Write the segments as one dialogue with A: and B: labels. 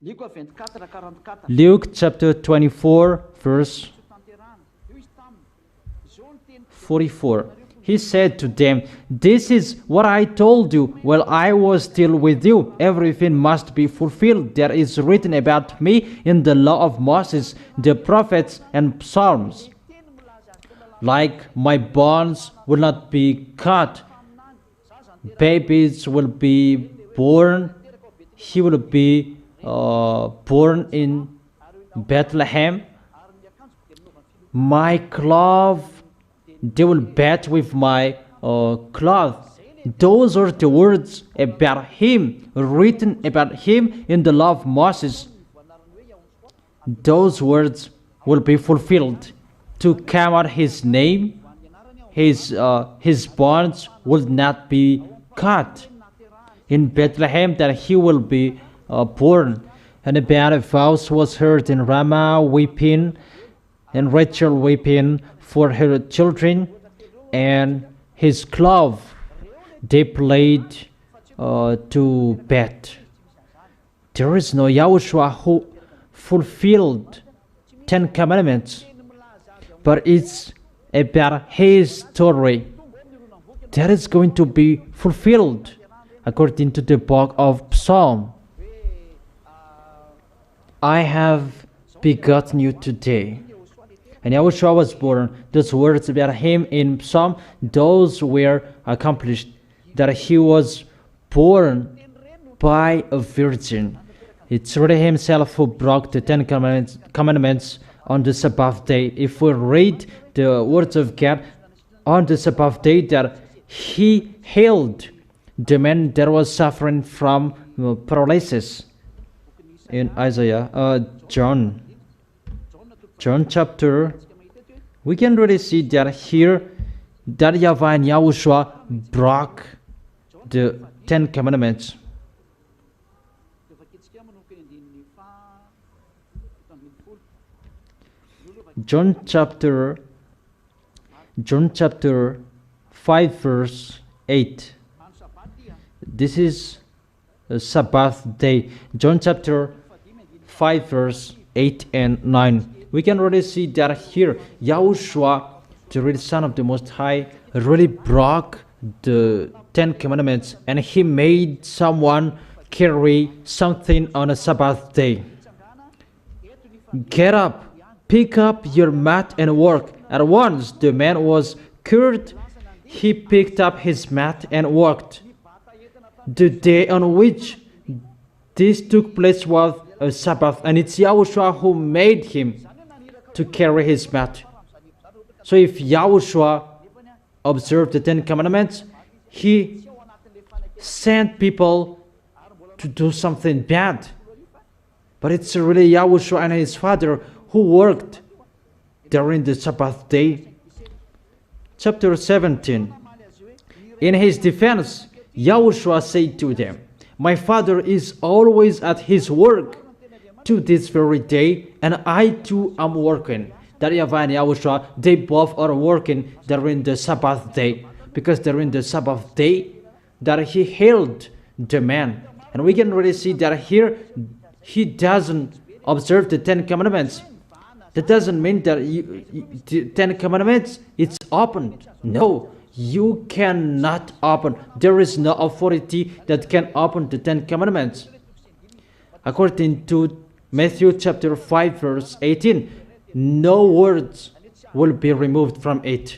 A: Luke chapter 24, verse 44. He said to them, "This is what I told you while I was still with you. Everything must be fulfilled that is written about me in the law of Moses, the prophets, and Psalms. Like my bones will not be cut, babies will be born. He will be born in Bethlehem. My cloth, they will bathe with my cloth." Those are the words about him, written about him in the law of Moses. Those words will be fulfilled. To come out his name, his bonds will not be cut. In Bethlehem that he will be born. And about a voice was heard in Ramah weeping, and Rachel weeping for her children, and his cloth they played to bed. There is no YAHOSHUAH who fulfilled 10 Commandments, but it's about his story that is going to be fulfilled according to the book of Psalm. I have begotten you today. And YAHOSHUAH was born. Those words about him in Psalm, those were accomplished. That he was born by a virgin. It's really himself who broke the 10 commandments on the Sabbath day. If we read the words of God on the Sabbath day, that he healed the man that was suffering from paralysis. In Isaiah, John chapter, we can really see that here that YAHVAH and YAHOSHUAH broke the 10 commandments. John chapter 5 verse 8. This is a Sabbath day. John chapter 5 verse 8 and 9. We can really see that here YAHOSHUAH, the real Son of the Most High, really broke the 10 commandments, and he made someone carry something on a Sabbath day. Get up, pick up your mat and work. At once the man was cured. He picked up his mat and worked. The day on which this took place was a Sabbath, and it's YAHOSHUAH who made him to carry his mat. So if YAHOSHUAH observed the 10 commandments, he sent people to do something bad. But it's really YAHOSHUAH and his Father who worked during the Sabbath day. Chapter 17. In his defense, YAHOSHUAH said to them, "My Father is always at his work to this very day, and I too am working." That YAHVAH and YAHOSHUAH, they both are working during the Sabbath day, because during the Sabbath day that he healed the man. And we can really see that here he doesn't observe the 10 commandments. That doesn't mean that the 10 commandments, it's open. No, you cannot open. There is no authority that can open the 10 commandments. According to Matthew chapter 5 verse 18, no words will be removed from it.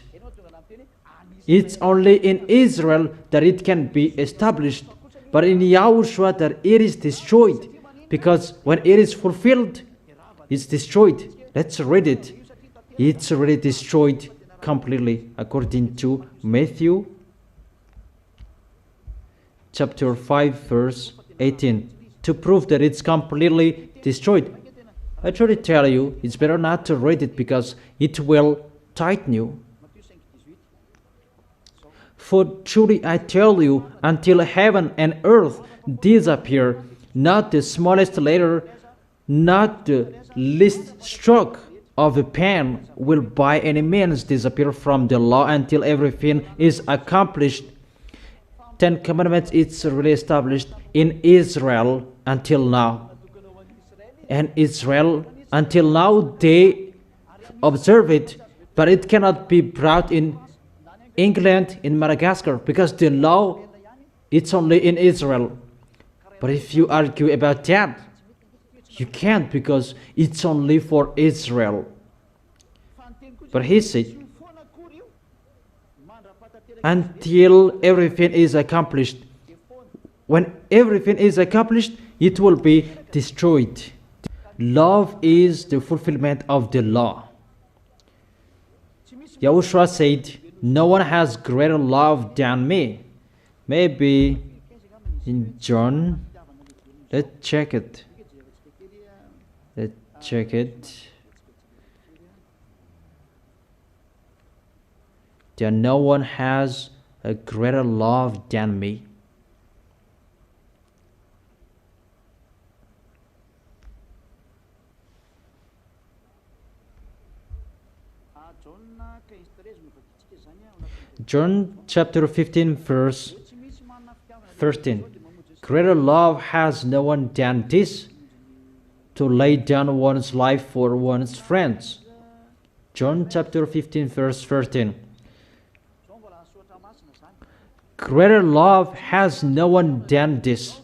A: It's only in Israel that it can be established, but in YAHOSHUAH that it is destroyed, because when it is fulfilled, it's destroyed. Let's read it. It's already destroyed completely, according to Matthew chapter 5 verse 18, to prove that it's completely destroyed. I try to tell you, it's better not to read it, because it will tighten you. For truly I tell you, until heaven and earth disappear, not the smallest letter, not the least stroke of a pen will by any means disappear from the law until everything is accomplished. 10 commandments, it's really established in Israel until now. and Israel, until now they observe it, but it cannot be brought in England, in Madagascar, because the law, it's only in Israel. But if you argue about that, you can't, because it's only for Israel. But he said, until everything is accomplished. When everything is accomplished, it will be destroyed. Love is the fulfillment of the law. YAHOSHUAH said, no one has greater love than me. Maybe in John, let's check it. Let's check it. That no one has a greater love than me. John chapter 15 verse 13. Greater love has no one than this, to lay down one's life for one's friends. John chapter 15 verse 13. Greater love has no one than this.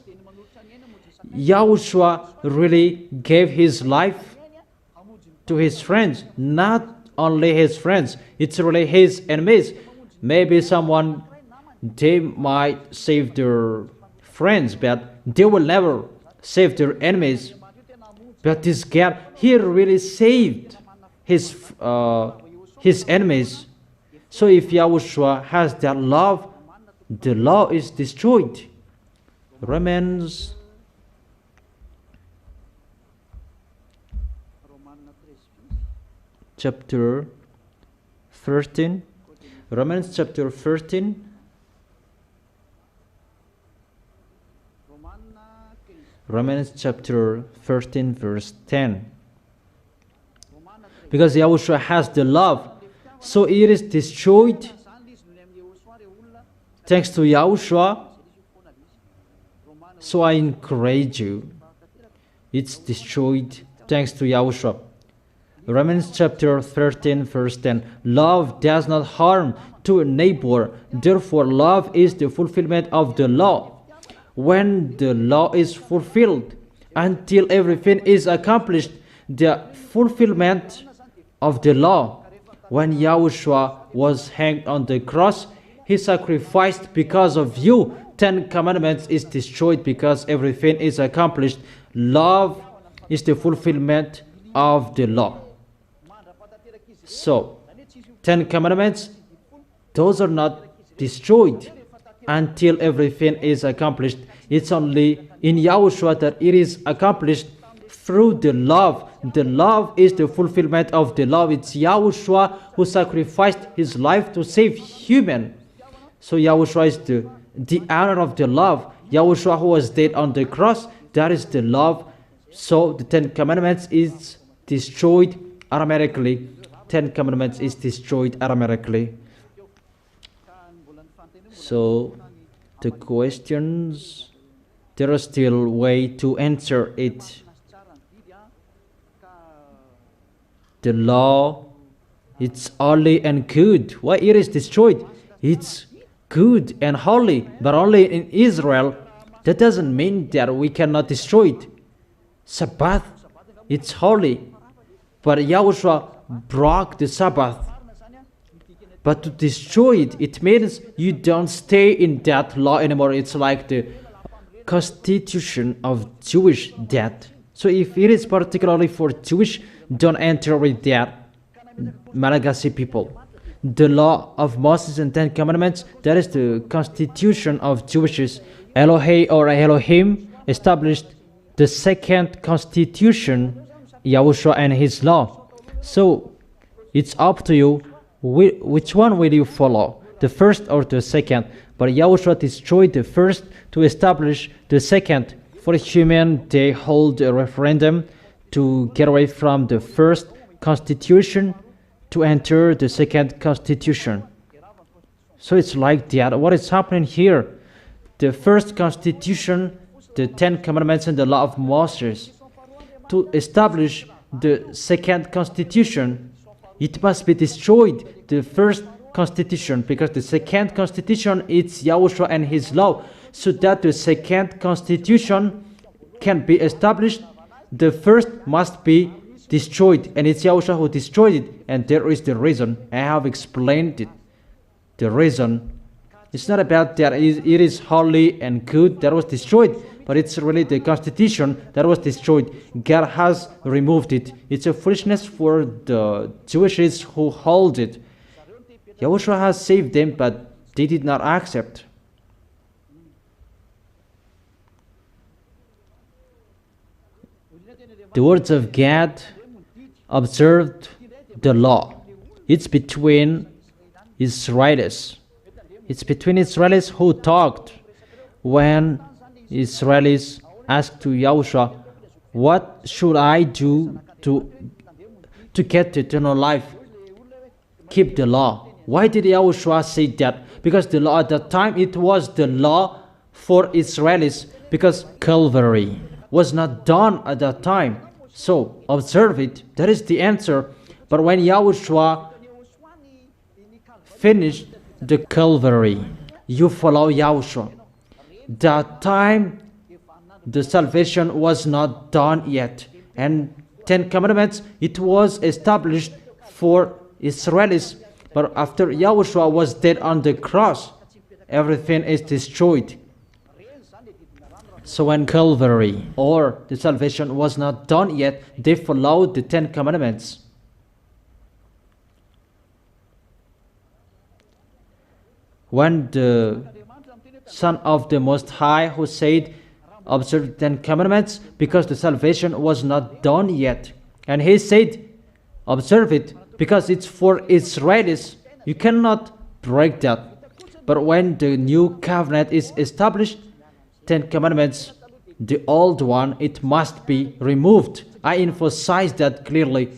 A: YAHOSHUAH really gave his life to his friends, not only his friends, it's really his enemies. Maybe someone, they might save their friends, but they will never save their enemies. But this God, he really saved his enemies. So if YAHOSHUAH has that love, the law is destroyed. Romans chapter 13. Romans chapter 13. Romans chapter 13 verse 10. Because YAHOSHUAH has the love, so it is destroyed. Thanks to YAHOSHUAH. So I encourage you. It's destroyed thanks to YAHOSHUAH. Romans chapter 13 verse 10. Love does not harm to a neighbor. Therefore, love is the fulfillment of the law. When the law is fulfilled, until everything is accomplished, the fulfillment of the law. When YAHOSHUAH was hanged on the cross, he sacrificed because of you. 10 Commandments is destroyed because everything is accomplished. Love is the fulfillment of the law. So, 10 Commandments, those are not destroyed until everything is accomplished. It's only in YAHOSHUAH that it is accomplished through the love. The love is the fulfillment of the law. It's YAHOSHUAH who sacrificed his life to save human. So YAHOSHUAH is the honor of the love. YAHOSHUAH who was dead on the cross, that is the love. So the 10 Commandments is destroyed automatically. 10 Commandments is destroyed automatically. So the questions, there are still way to answer it. The law, it's holy and good. Why it is destroyed? It's good and holy, but only in Israel. That doesn't mean that we cannot destroy it. Sabbath, it's holy, but YAHOSHUAH broke the Sabbath. But to destroy it, it means you don't stay in that law anymore. It's like the constitution of Jewish death. So if it is particularly for Jewish, don't enter with that, Malagasy people. The law of Moses and 10 Commandments, that is the constitution of Jewishes. Elohim or Elohim established the second constitution, YAHOSHUAH and his law. So it's up to you, which one will you follow, the first or the second? But YAHOSHUAH destroyed the first to establish the second. For human, they hold a referendum to get away from the first constitution to enter the second constitution. So it's like that. What is happening here? The first constitution, the 10 Commandments and the law of Moses. to establish the second constitution, it must be destroyed, the first constitution, because the second constitution is Yahushua and his law. So that the second constitution can be established, the first must be destroyed, and it's Yahushua who destroyed it. And there is the reason. I have explained it. The reason, it's not about that it is holy and good that was destroyed, but it's really the constitution that was destroyed. God has removed it. It's a foolishness for the Jewishes who hold it. Yahushua has saved them, but they did not accept. The words of God observed the law. It's between Israelis. It's between Israelis who talked. When Israelis asked to Yahushua, what should I do to get eternal life? Keep the law. Why did Yahushua say that? Because the law at that time, it was the law for Israelis, because Calvary was not done at that time. So observe it. That is the answer. But when Yahushua finished the Calvary, you follow Yahushua. That time the salvation was not done yet, and 10 commandments, it was established for Israelis. But after Yahushua was dead on the cross, everything is destroyed. So when Calvary or the salvation was not done yet, they followed the 10 commandments. When the Son of the Most High, who said, observe the 10 commandments, because the salvation was not done yet, and he said, observe it, because it's for Israelis, you cannot break that. But when the new covenant is established, 10 commandments, the old one, it must be removed. I emphasize that clearly.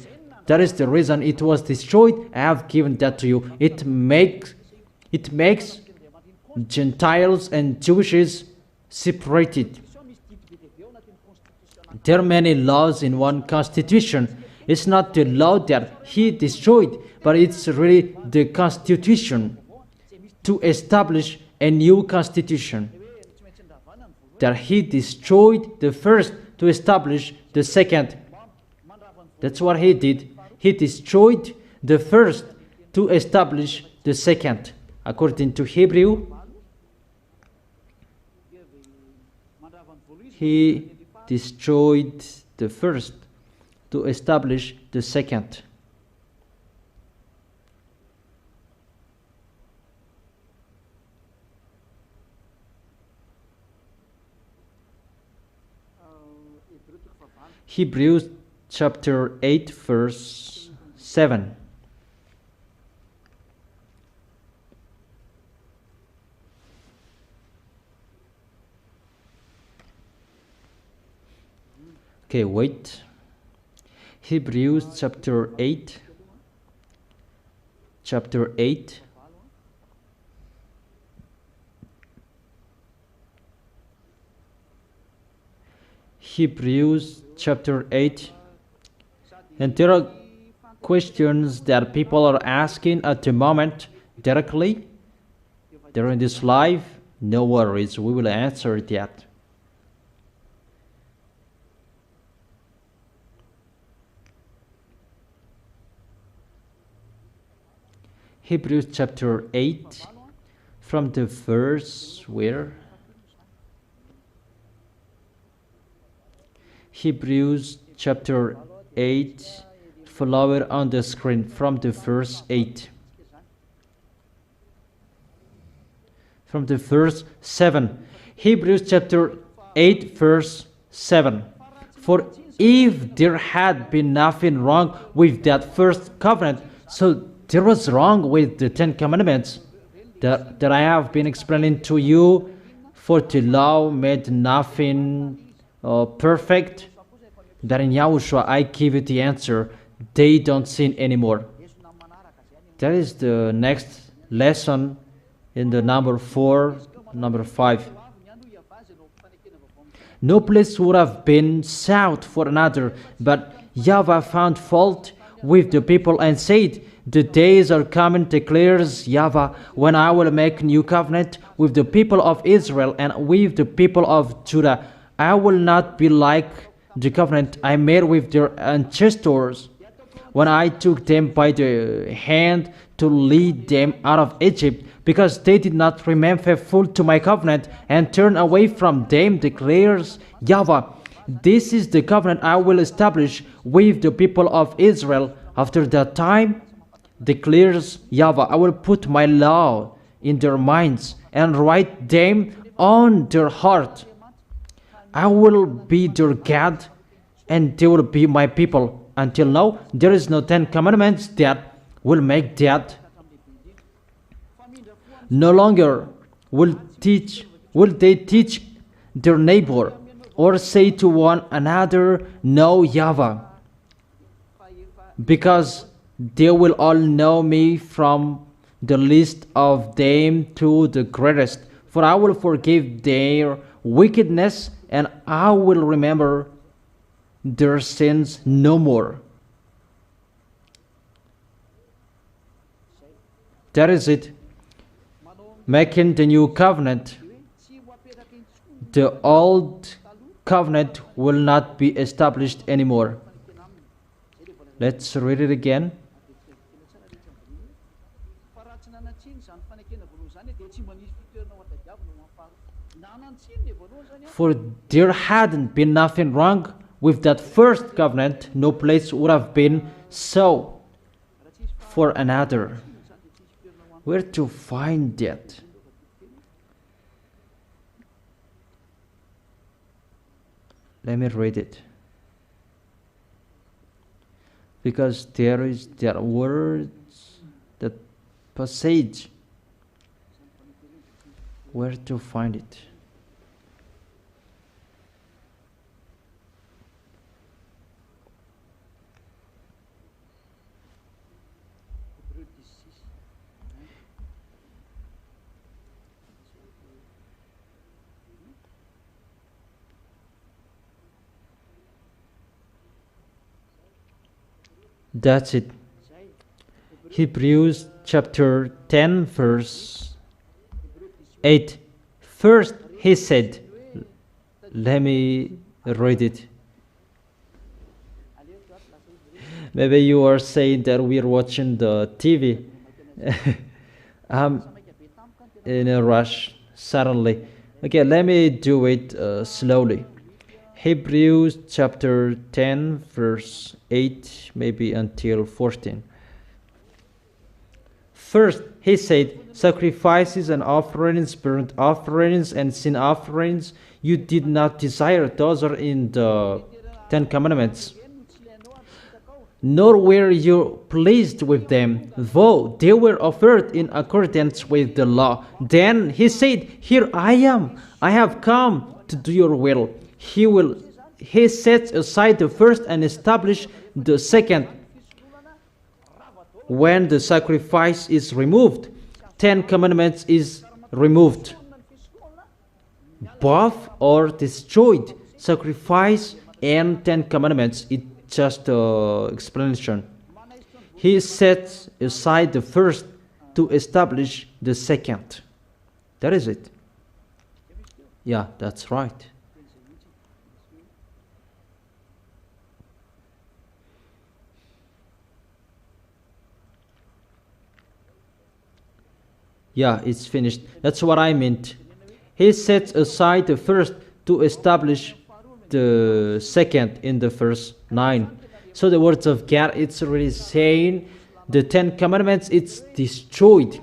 A: That is the reason it was destroyed. I have given that to you. It makes Gentiles and Jewishes separated. There are many laws in one constitution. It's not the law that he destroyed, but it's really the constitution to establish a new constitution. That he destroyed the first to establish the second. That's what he did. He destroyed the first to establish the second. According to Hebrew, he destroyed the first to establish the second. Hebrews chapter 8 verse 7. Okay, wait. Hebrews chapter 8. Chapter 8. Hebrews chapter 8. And there are questions that people are asking at the moment directly. During this live, no worries, we will answer that. Hebrews chapter 8, from the verse where? Hebrews chapter 8, follow it on the screen from the verse 8. From the verse 7. Hebrews chapter 8 verse 7. For if there had been nothing wrong with that first covenant, so there was wrong with the 10 commandments that I have been explaining to you, for the law made nothing perfect, that in Yahushua I give you the answer, they don't sin anymore. That is the next lesson in the number 4, number 5. No place would have been sought for another, but YAHVAH found fault with the people and said, "The days are coming, declares YAHVAH, when I will make new covenant with the people of Israel and with the people of Judah. I will not be like the covenant I made with their ancestors when I took them by the hand to lead them out of Egypt, because they did not remain faithful to my covenant and turn away from them, declares YAHVAH. This is the covenant I will establish with the people of Israel after that time, declares YAHVAH. I will put my law in their minds and write them on their heart. I will be their God, and they will be my people. Until now, there is no 10 commandments that will make that. No longer will they teach their neighbor or say to one another, 'Know YAHVAH,' because they will all know me from the least of them to the greatest. For I will forgive their wickedness, and I will remember their sins no more." That is it. Making the new covenant. The old covenant will not be established anymore. Let's read it again. For there hadn't been nothing wrong with that first covenant, no place would have been so for another. Where to find that? Let me read it. Because there is that words, that passage. Where to find it? That's it. Hebrews chapter 10 verse 8. First he said, let me read it. Maybe you are saying that we are watching the TV. I'm in a rush suddenly. Okay, let me do it slowly. Hebrews chapter 10 verse 8, maybe until 14. First, he said, sacrifices and offerings, burnt offerings and sin offerings, you did not desire. Those are in the 10 Commandments. Nor were you pleased with them, though they were offered in accordance with the law. Then he said, here I am. I have come to do your will. He sets aside the first and establishes the second. When the sacrifice is removed, 10 Commandments is removed. Both are destroyed. Sacrifice and 10 Commandments. It's just an explanation. He sets aside the first to establish the second. That is it. Yeah, that's right. Yeah, it's finished. That's what I meant. He sets aside the first to establish the second in the verse 9. So the words of God, it's really saying the 10 Commandments, it's destroyed.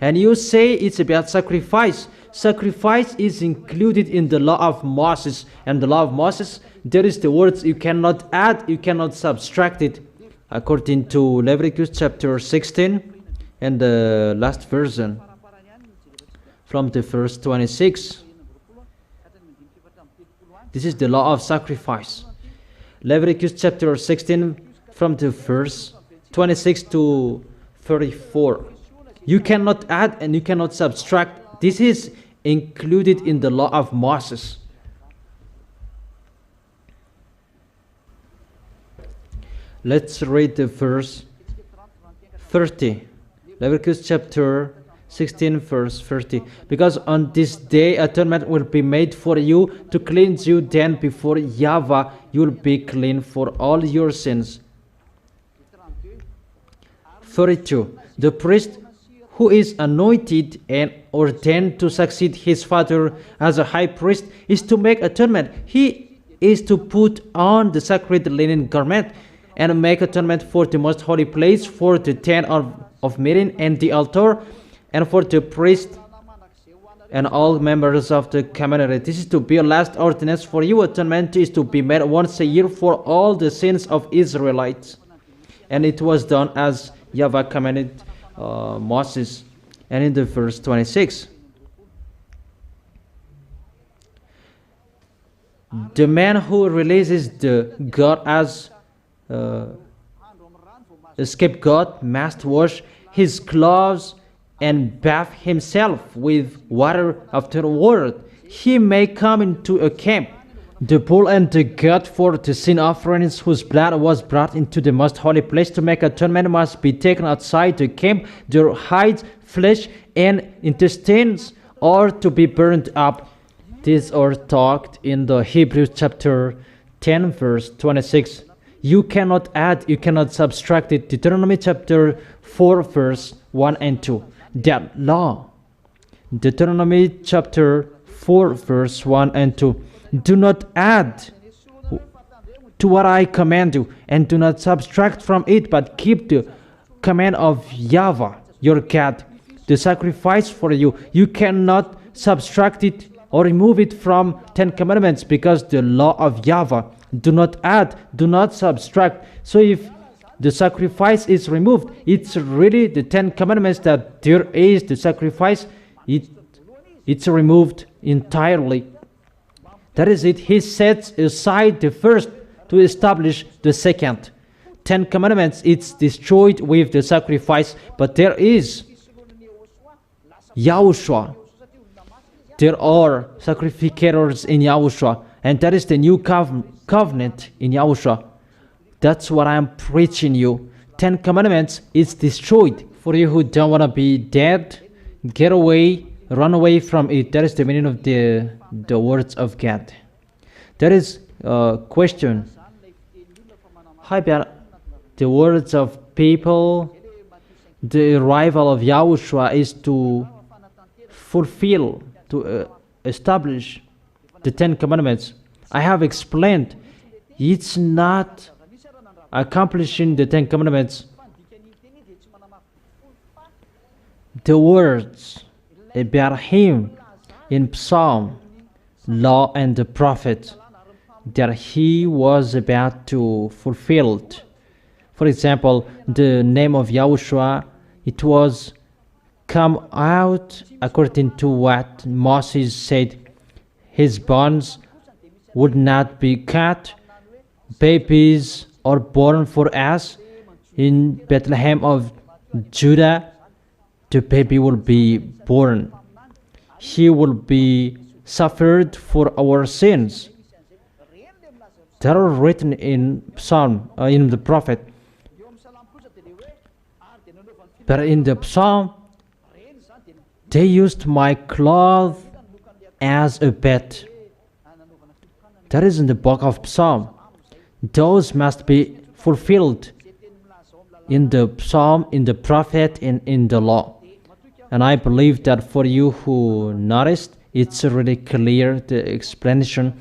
A: And you say it's about sacrifice. Sacrifice is included in the law of Moses. And the law of Moses, there is the words you cannot add, you cannot subtract it. According to Leviticus chapter 16 and the last version. From the verse 26. This is the law of sacrifice. Leviticus chapter 16 from the verse 26 to 34. You cannot add and you cannot subtract. This is included in the law of Moses. Let's read the verse 30. Leviticus chapter 16 verse 30. Because on this day atonement will be made for you to cleanse you, then before YAHVAH you will be clean for all your sins. 32. The priest who is anointed and ordained to succeed his father as a high priest is to make atonement. He is to put on the sacred linen garment and make atonement for the most holy place, for the tent of meeting and the altar, and for the priest and all members of the community. This is to be a last ordinance for you. Atonement is to be made once a year for all the sins of Israelites. And it was done as YAHVAH commanded Moses. And in the verse 26, the man who releases the God as a scapegoat must wash his clothes and bathe himself with water afterward. He may come into a camp. The bull and the goat for the sin offerings whose blood was brought into the most holy place to make atonement must be taken outside the camp. Their hides, flesh, and intestines are to be burned up. These are talked in the Hebrews chapter 10 verse 26. You cannot add, you cannot subtract it. Deuteronomy chapter 4 verse 1 and 2. That law. Deuteronomy chapter 4 verse 1 and 2. Do not add to what I command you, and do not subtract from it, but keep the command of YAHVAH, your God, the sacrifice for you. You cannot subtract it or remove it from 10 commandments, because the law of YAHVAH, do not add, do not subtract. So if the sacrifice is removed, it's really the 10 commandments that there is the sacrifice, it's removed entirely. That is it. He sets aside the first to establish the second. 10 commandments, it's destroyed with the sacrifice, but there is YAHOSHUAH. There are sacrificators in YAHOSHUAH, and that is the new covenant in YAHOSHUAH. That's what I'm preaching you. 10 commandments is destroyed. For you who don't want to be dead, get away, run away from it. That is the meaning of the words of God. There is a question. How about the words of people? The arrival of YAHOSHUAH is to fulfill, to establish the 10 commandments. I have explained it's not accomplishing the 10 commandments. The words about him in Psalm, Law, and the Prophet that he was about to fulfill. For example, the name of YAHOSHUAH, it was come out according to what Moses said. His bones would not be cut. Babies are born for us in Bethlehem of Judah. The baby will be born. He will be suffered for our sins. That are written in Psalm, in the Prophet. But in the Psalm, they used my cloth as a bed. That is in the book of Psalm. Those must be fulfilled in the Psalm, in the Prophet, and in the law. And I believe that for you who noticed, it's really clear, the explanation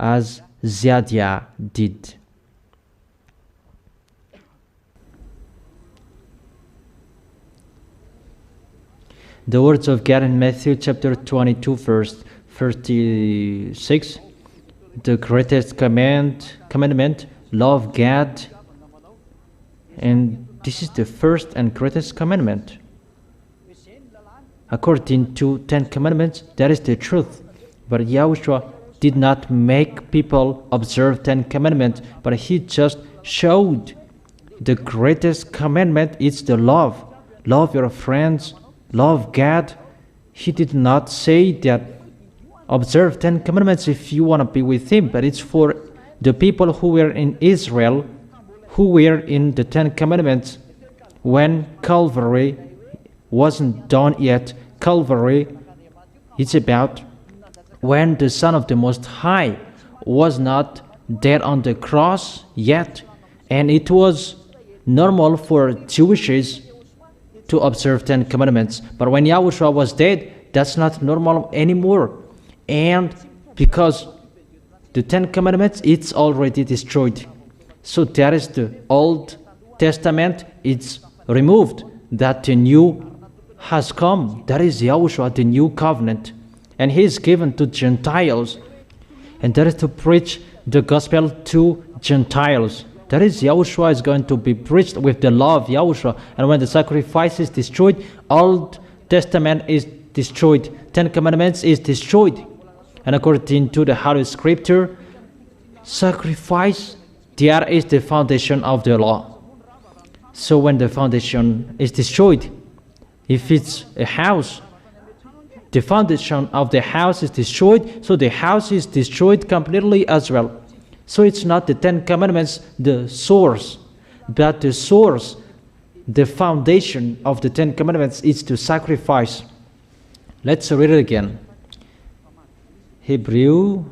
A: as Zadiah did. The words of God in Matthew chapter 22 verse 36. The greatest commandment, love God. And this is the first and greatest commandment. According to 10 commandments, that is the truth. But YAHOSHUAH did not make people observe 10 commandments, but he just showed the greatest commandment is the love. Love your friends, love God. He did not say that observe 10 commandments if you want to be with him, but it's for the people who were in Israel, who were in the Ten Commandments when Calvary wasn't done yet. Calvary is about when the Son of the Most High was not dead on the cross yet, and it was normal for Jewishes to observe 10 commandments. But when YAHOSHUAH was dead, that's not normal anymore. And because the 10 commandments, it's already destroyed. So that is the Old Testament, it's removed, that the new has come. That is YAHOSHUAH, the new covenant. And he is given to Gentiles. And that is to preach the gospel to Gentiles. That is, YAHOSHUAH is going to be preached with the law of YAHOSHUAH. And when the sacrifice is destroyed, Old Testament is destroyed. 10 Commandments is destroyed. And according to the Holy Scripture, sacrifice, there is the foundation of the law. So when the foundation is destroyed, if it's a house, the foundation of the house is destroyed, so the house is destroyed completely as well. So it's not the 10 Commandments, the source, but the source, the foundation of the 10 Commandments is to sacrifice. Let's read it again. Hebrew.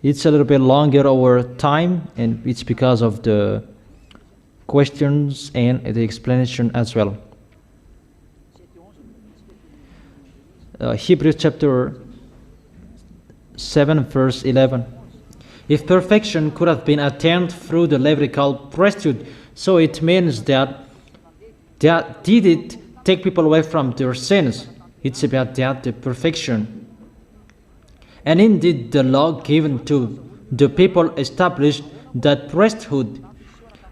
A: It's a little bit longer over time, and it's because of the questions and the explanation as well. Hebrews chapter 7 verse 11. If perfection could have been attained through the Levitical priesthood, so it means that did it take people away from their sins? It's about that, the perfection. And indeed the law given to the people established that priesthood.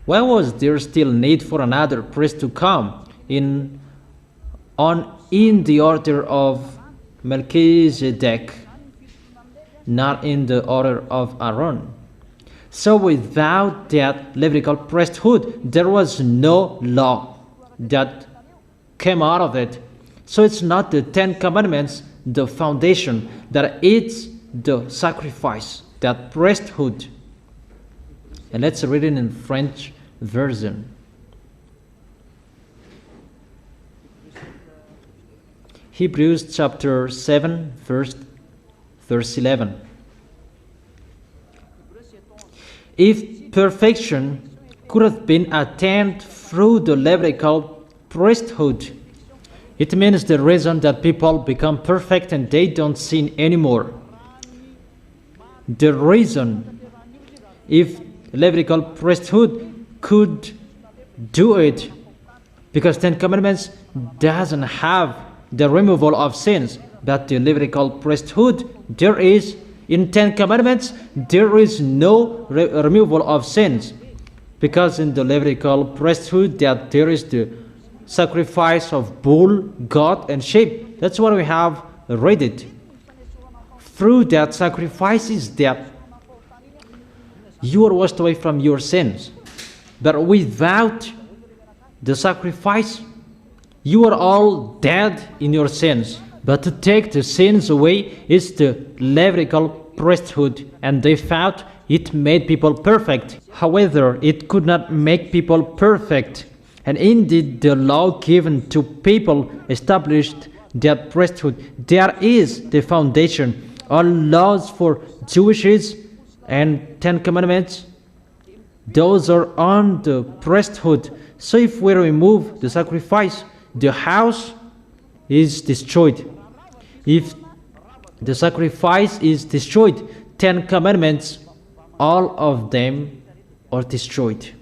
A: Why was there still need for another priest to come in the order of Melchizedek, not in the order of Aaron? So without that Levitical priesthood, there was no law that came out of it. So it's not the 10 Commandments, the foundation, that it's the sacrifice, that priesthood. And let's read it in French version. Hebrews chapter 7 verse 11. If perfection could have been attained through the Levitical priesthood, it means the reason that people become perfect and they don't sin anymore. The reason, if Levitical priesthood could do it, because 10 Commandments doesn't have the removal of sins, but the Levitical priesthood, there is, in 10 Commandments, there is no removal of sins, because in the Levitical priesthood that there is the sacrifice of bull, goat, and sheep. That's what we have read it. Through that sacrifices that you are washed away from your sins. But without the sacrifice, you are all dead in your sins. But to take the sins away is the Levitical priesthood, and they found it made people perfect. However, it could not make people perfect. And indeed, the law given to people established that priesthood. There is the foundation. All laws for Jewishes and 10 Commandments, those are on the priesthood. So if we remove the sacrifice, the house is destroyed. If the sacrifice is destroyed, 10 Commandments, all of them are destroyed.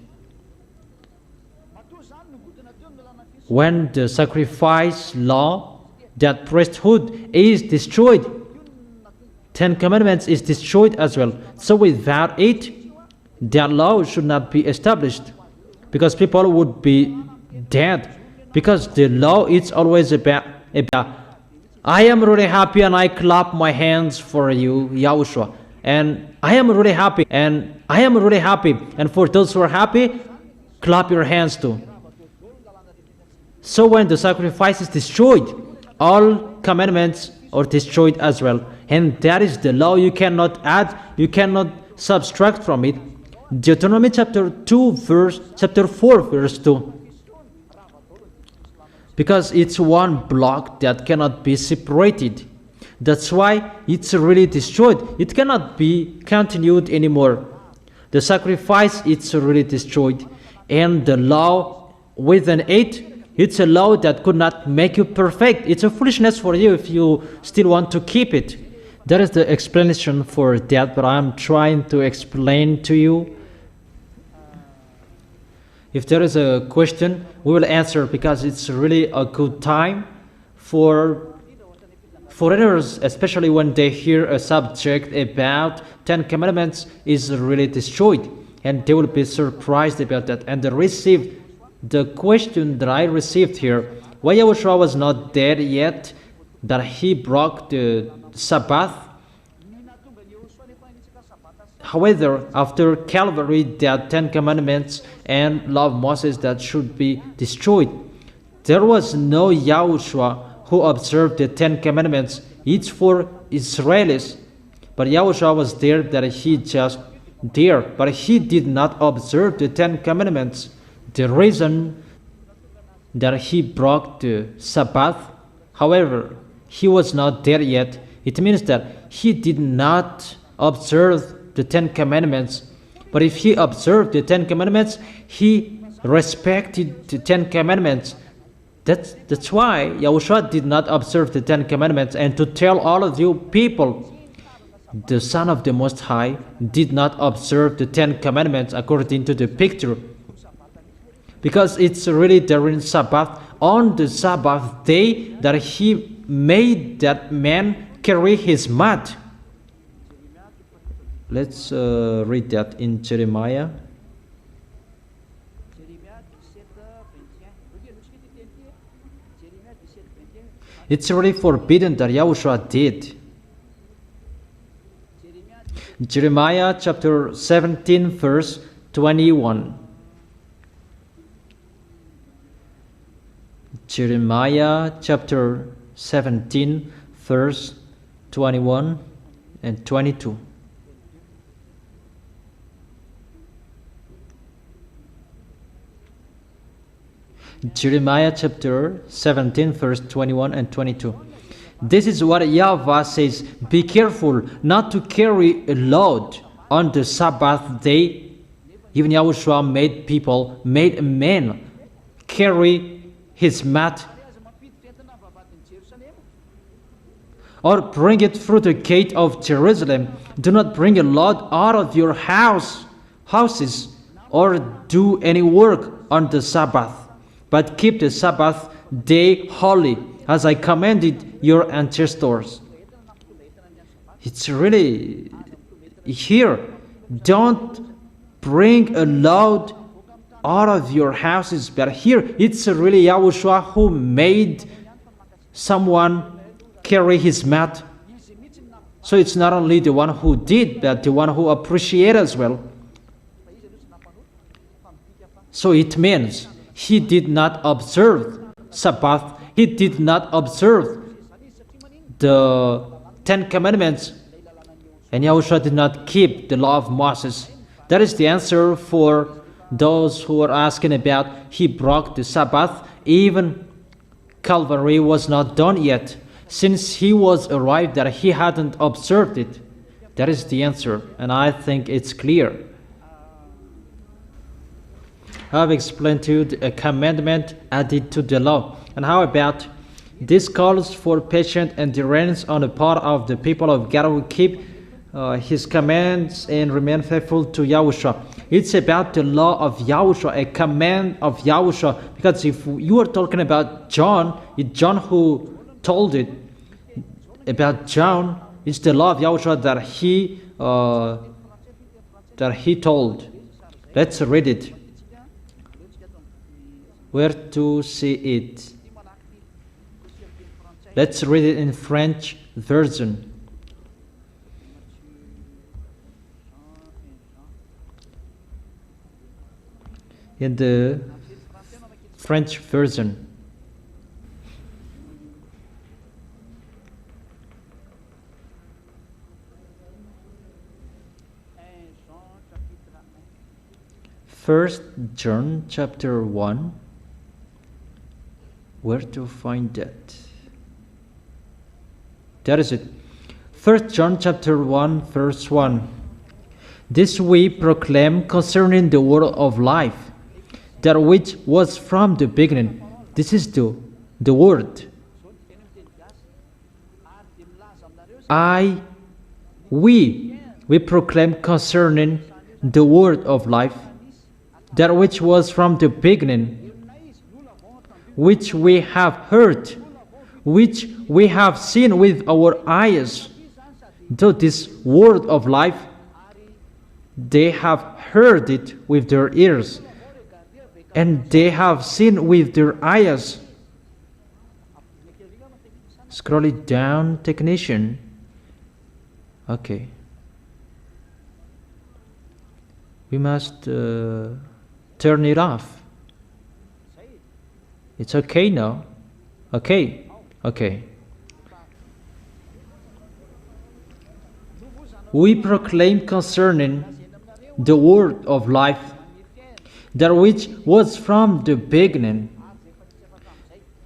A: When the sacrifice law, that priesthood is destroyed, 10 Commandments is destroyed as well. So without it, that law should not be established, because people would be dead. Because the law is always about I am really happy and I clap my hands for you, YAHOSHUAH. And I am really happy, and I am really happy. And for those who are happy, clap your hands too. So when the sacrifice is destroyed, all commandments are destroyed as well. And that is the law. You cannot add, you cannot subtract from it. Deuteronomy chapter 4 verse 2. Because it's one block that cannot be separated. That's why it's really destroyed. It cannot be continued anymore. The sacrifice, it's really destroyed. And the law within it, it's a law that could not make you perfect. It's a foolishness for you if you still want to keep it. That is the explanation for that, but I'm trying to explain to you. If there is a question, we will answer, because it's really a good time for foreigners, especially when they hear a subject about 10 Commandments is really destroyed, and they will be surprised about that. And they received the question that I received here, why YAHOSHUAH was not dead yet, that he broke the Sabbath. However, after Calvary, there are 10 Commandments and law of Moses that should be destroyed. There was no YAHOSHUAH who observed the 10 Commandments. It's for Israelis. But YAHOSHUAH was there, that he just there. But he did not observe the 10 Commandments. The reason that he broke the Sabbath, however, he was not there yet. It means that he did not observe the 10 Commandments. But if he observed the 10 Commandments, he respected the 10 Commandments. That's why YAHOSHUAH did not observe the 10 Commandments. And to tell all of you people, the Son of the Most High did not observe the 10 Commandments according to the picture. Because it's really during Sabbath, on the Sabbath day, that he made that man carry his mat. Let's read that in Jeremiah. It's really forbidden that YAHOSHUAH did. Jeremiah chapter 17 verse 21. Jeremiah chapter 17 verse 21 and 22. Jeremiah chapter 17 verse 21 and 22. This is what YAHVAH says, be careful not to carry a load on the Sabbath day. Even YAHOSHUAH made a man carry his mat, or bring it through the gate of Jerusalem. Do not bring a load out of your houses, or do any work on the Sabbath, but keep the Sabbath day holy, as I commanded your ancestors. It's really here. Don't bring a load out of your houses. But here, it's really YAHOSHUAH who made someone carry his mat. So it's not only the one who did, but the one who appreciated as well. So it means he did not observe Sabbath. He did not observe the 10 Commandments. And YAHOSHUAH did not keep the law of Moses. That is the answer for those who are asking about he broke the Sabbath. Even Calvary was not done yet, since he was arrived that he hadn't observed it. That is the answer, and I think it's clear. I have explained to you a commandment added to the law. And how about this calls for patient endurance on the part of the people of God who keep his commands and remain faithful to YAHOSHUAH. It's about the law of YAHOSHUAH, a command of YAHOSHUAH. Because if you are talking about John, it's John who told it. About John, it's the law of YAHOSHUAH that he told. Let's read it. Where to see it? Let's read it in French version. In the French version. First John chapter 1. Where to find that? That is it. First John chapter 1 verse 1. This we proclaim concerning the word of life, that which was from the beginning. This is the word. We proclaim concerning the word of life, that which was from the beginning, which we have heard, which we have seen with our eyes. Though this word of life, they have heard it with their ears, and they have seen with their eyes. Scroll it down, technician. Okay. We must turn it off. It's okay now. Okay. Okay. We proclaim concerning the word of life, that which was from the beginning.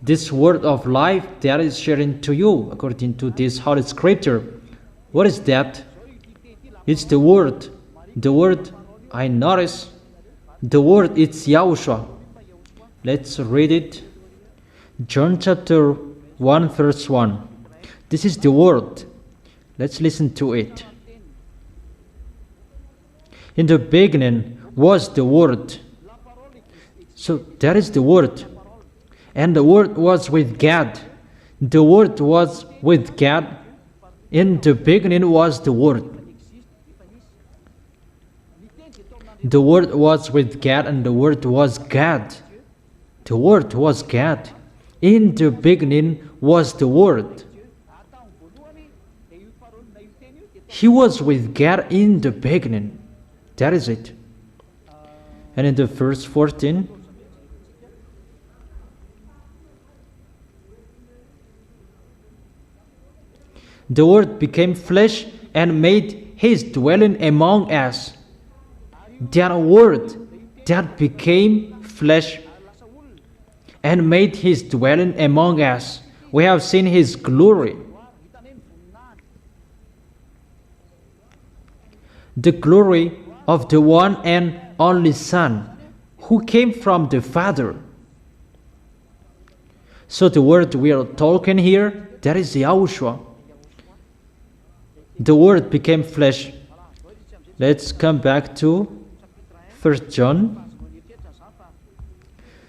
A: This word of life that is sharing to you according to this Holy Scripture. What is that? It's the word. The word I notice. The word it's YAHOSHUAH. Let's read it. John chapter 1 verse 1. This is the word. Let's listen to it. In the beginning was the word. So that is the word. And the word was with God. The word was with God. In the beginning was the word. The word was with God, and the word was God. The word was God. In the beginning was the word. He was with God in the beginning. That is it. And in the verse 14, the word became flesh and made his dwelling among us. That word that became flesh and made his dwelling among us. We have seen his glory. The glory of the one and only Son, who came from the Father. So the word we are talking here, that is YAHOSHUAH. The word became flesh. Let's come back to 1 John.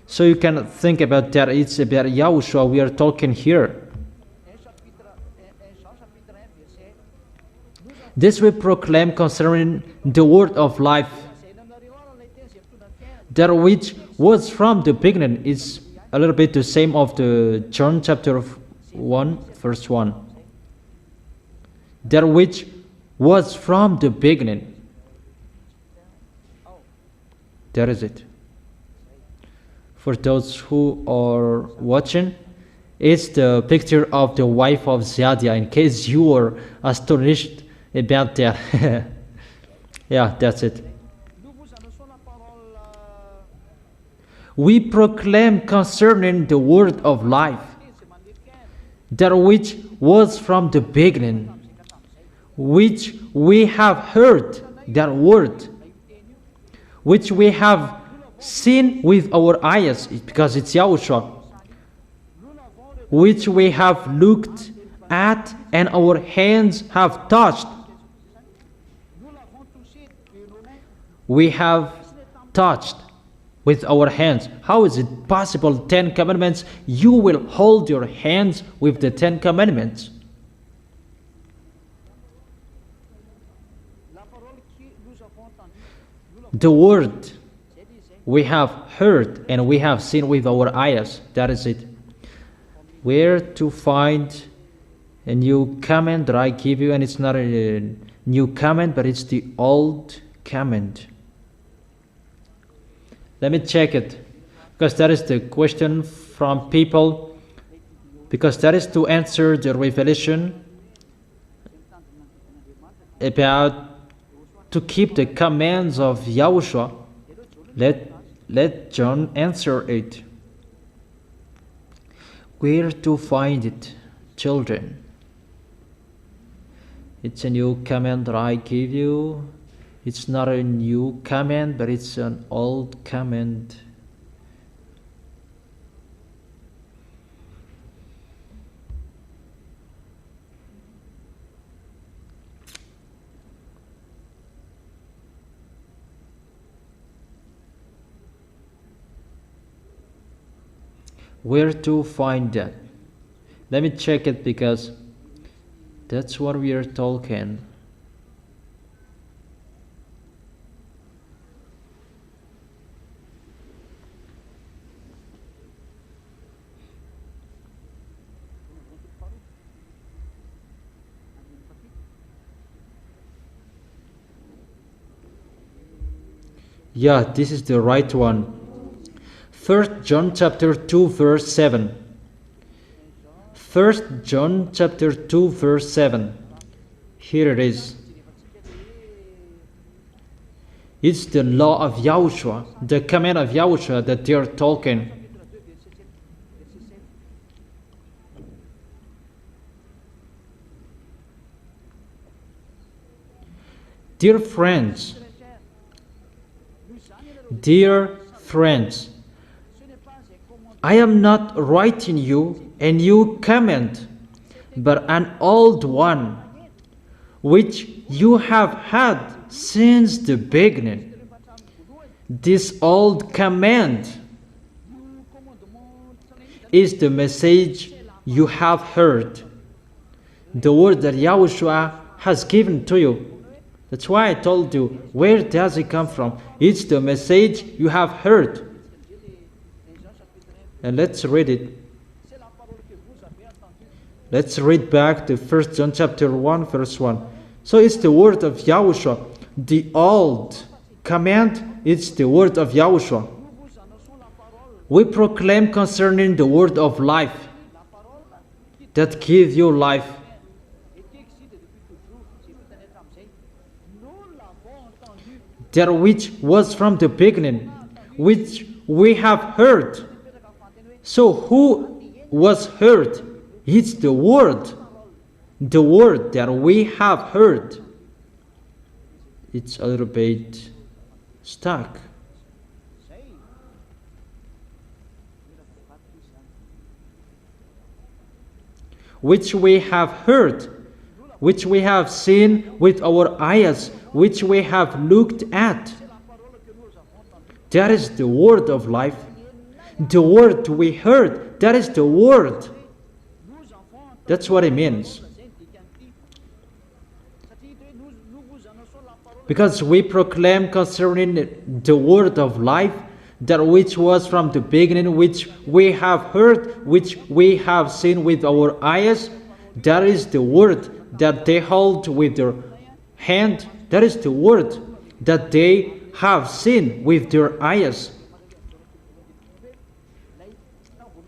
A: So you can think about that. It's about YAHOSHUAH we are talking here. This we proclaim concerning the word of life, that which was from the beginning. Is a little bit the same of the John chapter 1 verse 1. That which was from the beginning. That is it. For those who are watching, it's the picture of the wife of Zadiah, in case you were astonished about that. Yeah, that's it. We proclaim concerning the word of life, that which was from the beginning, which we have heard, that word, which we have seen with our eyes, because it's YAHOSHUAH, which we have looked at and our hands have touched. We have touched with our hands. How is it possible? 10 Commandments, you will hold your hands with the 10 Commandments. The word we have heard and we have seen with our eyes. That is it. Where to find a new command that I give you, and it's not a new command, but it's the old command. Let me check it, because that is the question from people, because that is to answer the revelation about to keep the commands of YAHOSHUAH. Let John answer it. Where to find it, children? It's a new command that I give you. It's not a new command, but it's an old command. Where to find that? Let me check it because that's what we are talking. Yeah, this is the right one. 1 John chapter 2 verse 7. 1 John chapter 2 verse 7. Here it is. It's the law of YAHOSHUAH, the command of YAHOSHUAH that they are talking. Dear friends, I am not writing you a new command, but an old one, which you have had since the beginning. This old command is the message you have heard, the word that YAHOSHUAH has given to you. That's why I told you, where does it come from? It's the message you have heard. And let's read it. Let's read back to 1 John chapter 1 verse 1. So it's the word of YAHOSHUAH. The old command, it's the word of YAHOSHUAH. We proclaim concerning the word of life that gives you life. That which was from the beginning, which we have heard. So who was heard? It's the word that we have heard. It's a little bit stuck. Which we have heard, which we have seen with our eyes, which we have looked at. That is the word of life. The word we heard, that is the word. That's what it means. Because we proclaim concerning the word of life, that which was from the beginning, which we have heard, which we have seen with our eyes. That is the word that they hold with their hand. That is the word that they have seen with their eyes.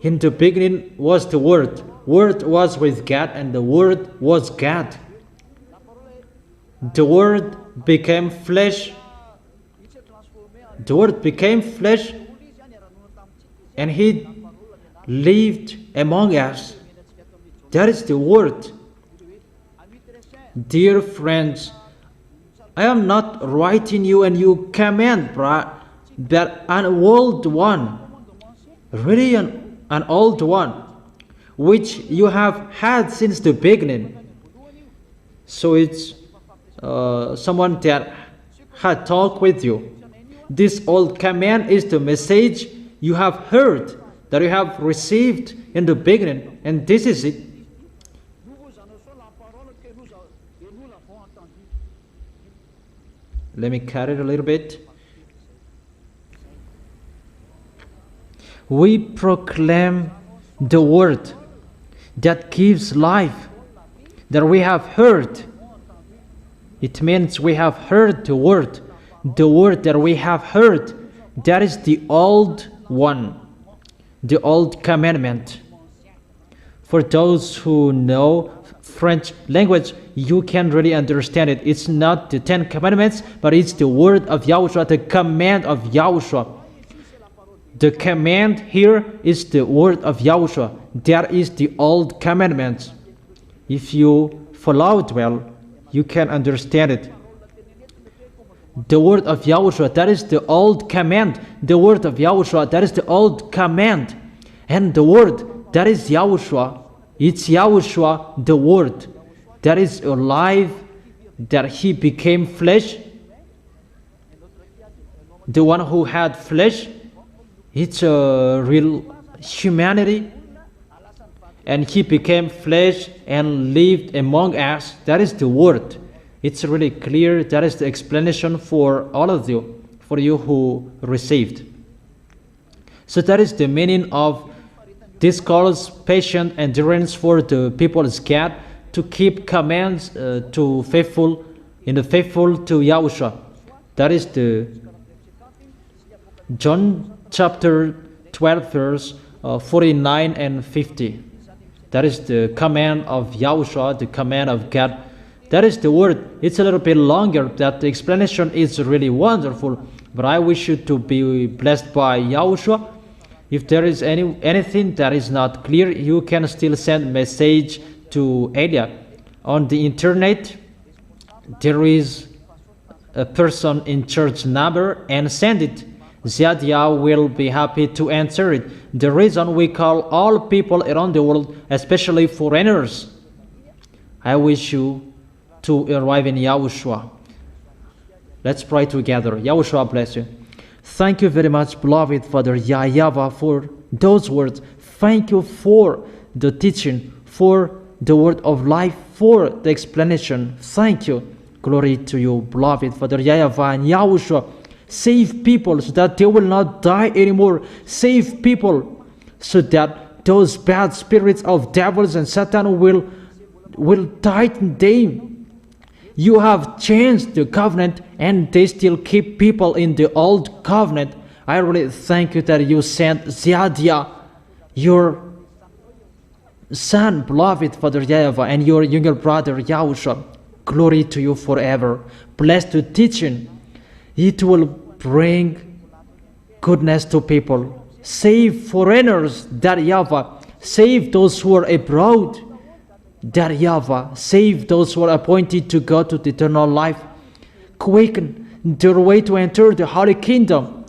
A: In the beginning was the Word. Word was with God, and the Word was God. The Word became flesh. The Word became flesh, and He lived among us. That is the Word. Dear friends, I am not writing you a new command, but an old one. Really an old one, which you have had since the beginning. So it's someone that had talked with you. This old command is the message you have heard, that you have received in the beginning, and this is it. Let me cut it a little bit. We proclaim the word that gives life, that we have heard. It means we have heard the word that we have heard. That is the old one, the old commandment. For those who know French language, you can really understand it. It's not the 10 commandments, but it's the word of YAHOSHUAH, the command of YAHOSHUAH. The command here is the word of YAHOSHUAH. That is the old commandments. If you follow it well, you can understand it. The word of YAHOSHUAH, that is the old command. The word of YAHOSHUAH, that is the old command. And the word, that is YAHOSHUAH. It's YAHOSHUAH, the word. That is alive, that he became flesh. The one who had flesh, it's a real humanity. And he became flesh and lived among us. That is the word. It's really clear. That is the explanation for all of you, for you who received. So that is the meaning of this calls patient endurance for the people's God to keep commands to faithful to YAHOSHUAH. That is the John chapter 12 verse 49 and 50. That is the command of YAHOSHUAH, the command of God. That is the word. It's a little bit longer. That the explanation is really wonderful. But I wish you to be blessed by YAHOSHUAH. If there is anything that is not clear, you can still send message to Elia. On the internet, there is a person in church number, and send it. Ziadia will be happy to answer it. The reason we call all people around the world, especially foreigners. I wish you to arrive in YAHOSHUAH. Let's pray together. YAHOSHUAH bless you. Thank you very much, beloved Father YAHVAH, for those words. Thank you for the teaching, for the word of life, for the explanation. Thank you. Glory to you, beloved Father YAHVAH and YAHOSHUAH. Save people so that they will not die anymore. Save people so that those bad spirits of devils and Satan will die them. You have changed the covenant and they still keep people in the old covenant. I really thank you that you sent Ziadia, your son, beloved Father YAHVAH, and your younger brother YAHOSHUAH. Glory to you forever. Bless the teaching. It will bring goodness to people. Save foreigners, that YAHVAH. Save those who are abroad, that YAHVAH. Save those who are appointed to go to the eternal life. Quicken their way to enter the holy kingdom.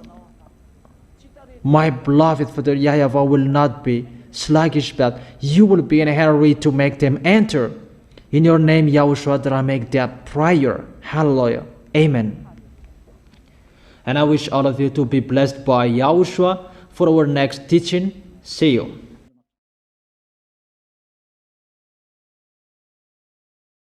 A: My beloved Father YAHVAH will not be sluggish, but you will be in a hurry to make them enter. In your name, YAHOSHUAH, that I make that prayer. Hallelujah. Amen. And I wish all of you to be blessed by YAHOSHUAH for our next teaching. See you.